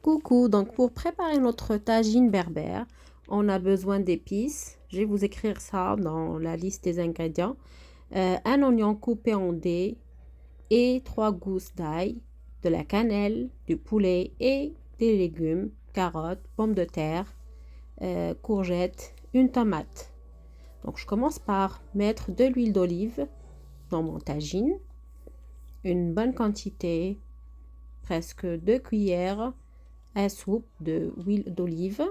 Coucou, donc pour préparer notre tagine berbère, on a besoin d'épices. Je vais vous écrire ça dans la liste des ingrédients. Un oignon coupé en dés et 3 gousses d'ail, de la cannelle, du poulet et des légumes, carottes, pommes de terre, courgettes, une tomate. Donc je commence par mettre de l'huile d'olive dans mon tagine, une bonne quantité, presque 2 cuillères à soupe d'huile d'olive.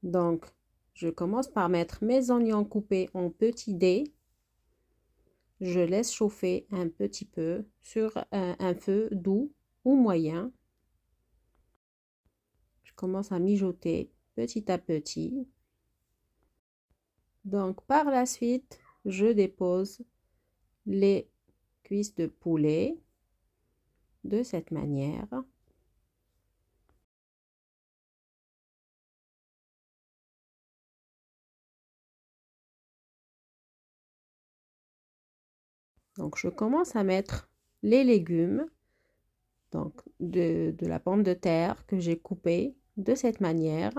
Donc, je commence par mettre mes oignons coupés en petits dés. Je laisse chauffer un petit peu sur un feu doux ou moyen. Je commence à mijoter petit à petit. Donc, par la suite, je dépose les cuisses de poulet de cette manière. Donc, je commence à mettre les légumes, donc de la pomme de terre que j'ai coupée de cette manière.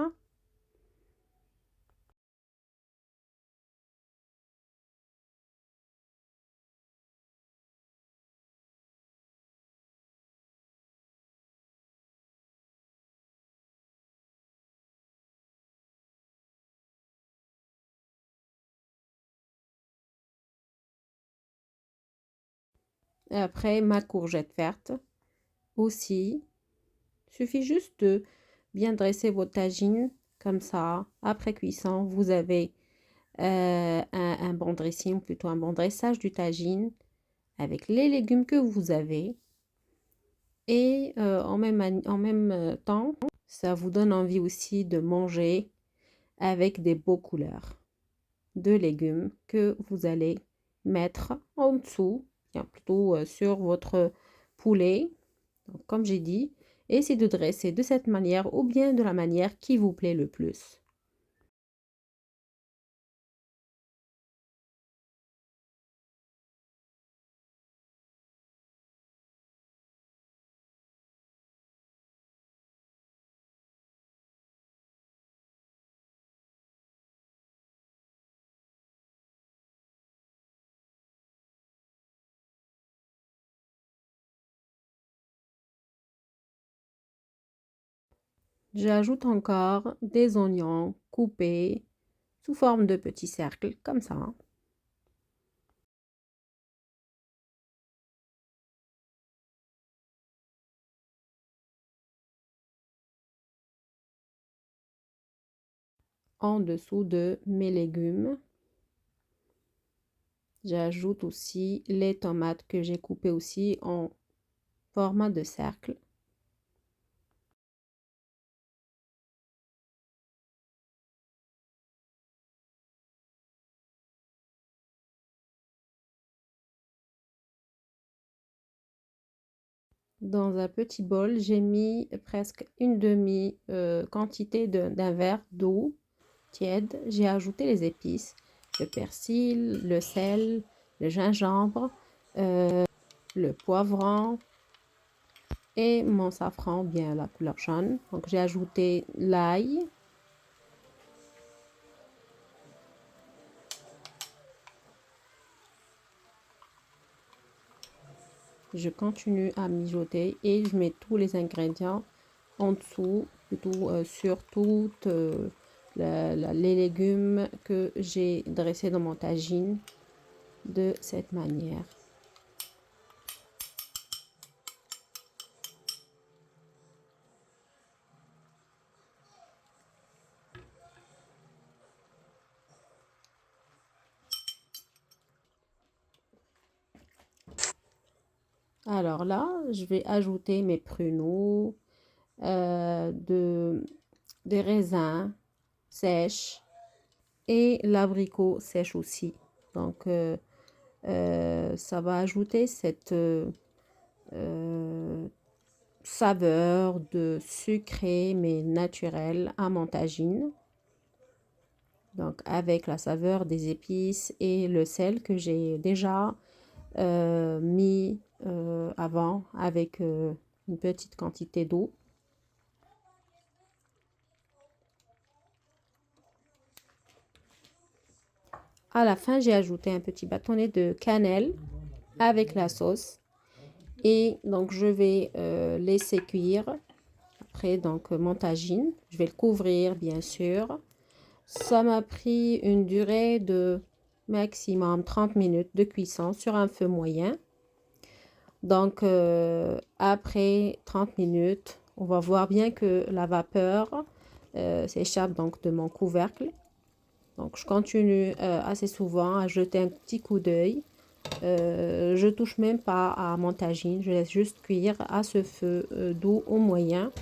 Et après, ma courgette verte aussi. Il suffit juste de bien dresser votre tagine comme ça. Après cuisson, vous avez un bon dressing, ou plutôt un bon dressage du tagine avec les légumes que vous avez. Et en même temps, ça vous donne envie aussi de manger avec des beaux couleurs de légumes que vous allez mettre en dessous, bien plutôt sur votre poulet. Donc, comme j'ai dit, essayez de dresser de cette manière ou bien de la manière qui vous plaît le plus. J'ajoute encore des oignons coupés sous forme de petits cercles, comme ça. En dessous de mes légumes. J'ajoute aussi les tomates que j'ai coupées aussi en format de cercle. Dans un petit bol, j'ai mis presque une demi-quantité d'un verre d'eau tiède. J'ai ajouté les épices, le persil, le sel, le gingembre, le poivron et mon safran, bien la couleur jaune. Donc j'ai ajouté l'ail. Je continue à mijoter et je mets tous les ingrédients en dessous, plutôt sur toutes les légumes que j'ai dressés dans mon tagine de cette manière. Alors là, je vais ajouter mes pruneaux, des raisins sèches et l'abricot sèche aussi. Donc, ça va ajouter saveur de sucré mais naturel à mon tagine. Donc avec la saveur des épices et le sel que j'ai déjà mis avant avec une petite quantité d'eau. À la fin, j'ai ajouté un petit bâtonnet de cannelle avec la sauce. Et donc, je vais laisser cuire. Après, donc, mon tagine. Je vais le couvrir, bien sûr. Ça m'a pris une durée de maximum 30 minutes de cuisson sur un feu moyen. Donc, après 30 minutes, on va voir bien que la vapeur s'échappe donc de mon couvercle. Donc, je continue assez souvent à jeter un petit coup d'œil. Je touche même pas à mon tagine, je laisse juste cuire à ce feu doux au moyen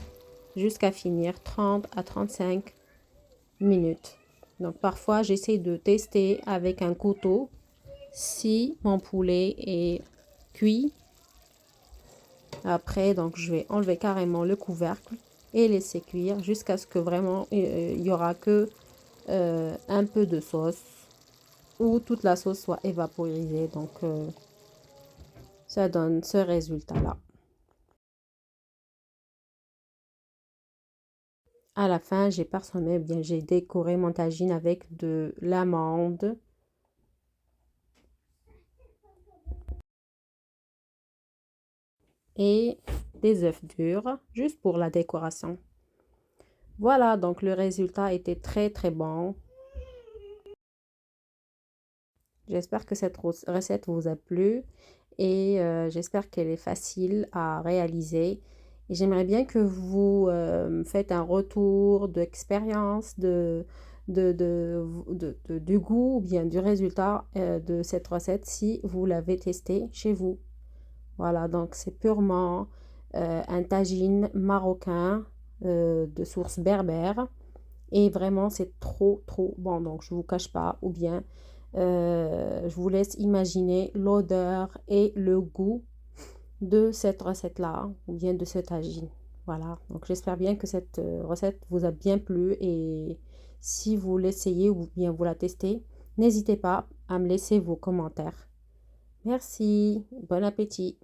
jusqu'à finir 30 à 35 minutes. Donc, parfois, j'essaie de tester avec un couteau si mon poulet est cuit. Après, donc, je vais enlever carrément le couvercle et laisser cuire jusqu'à ce que vraiment il y aura que un peu de sauce ou toute la sauce soit évaporisée. Donc, ça donne ce résultat-là. À la fin, j'ai parsemé, bien j'ai décoré mon tagine avec de l'amande. Et des œufs durs, juste pour la décoration. Voilà, donc le résultat était très très bon. J'espère que cette recette vous a plu et j'espère qu'elle est facile à réaliser. Et j'aimerais bien que vous faites un retour d'expérience du goût ou bien du résultat de cette recette si vous l'avez testée chez vous. Voilà, donc c'est purement un tagine marocain de source berbère. Et vraiment, c'est trop, trop bon. Donc, je ne vous cache pas. Ou bien, je vous laisse imaginer l'odeur et le goût de cette recette-là. Ou bien de ce tagine. Voilà. Donc, j'espère bien que cette recette vous a bien plu. Et si vous l'essayez ou bien vous la testez, n'hésitez pas à me laisser vos commentaires. Merci. Bon appétit.